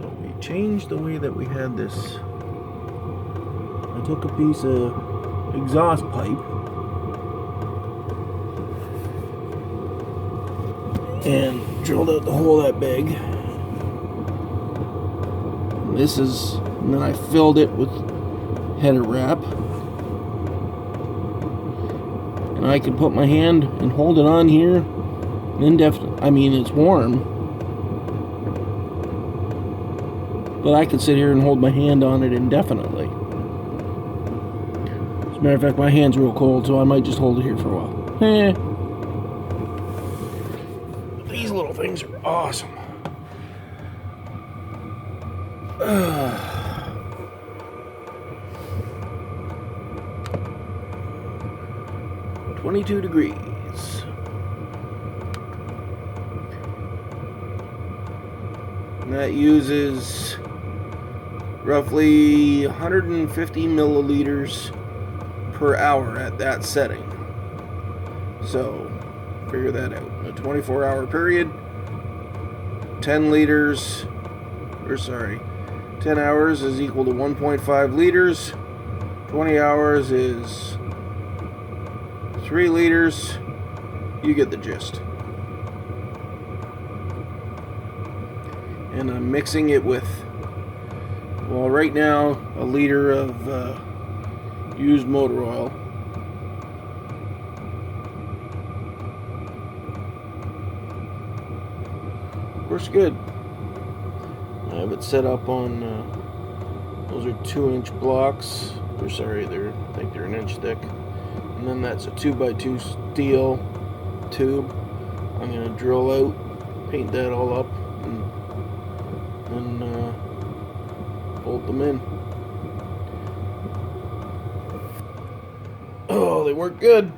So we changed the way that we had this. I took a piece of exhaust pipe and drilled out the hole that big. And then I filled it with header wrap. And I could put my hand and hold it on here indefinitely. I mean, it's warm, but I could sit here and hold my hand on it indefinitely. As a matter of fact, my hand's real cold, so I might just hold it here for a while. These little things are awesome. 22 degrees. And that uses roughly 150 milliliters per hour at that setting. So figure that out. A 24-hour period, 10 hours is equal to 1.5 liters. 20 hours is 3 liters. You get the gist. And I'm mixing it with, well, right now, a liter of used motor oil. Works good. I have it set up on, those are 2-inch blocks. I think they're 1 inch thick. And then that's a 2x2 steel tube. I'm going to drill out, paint that all up, and bolt them in. Oh, they work good.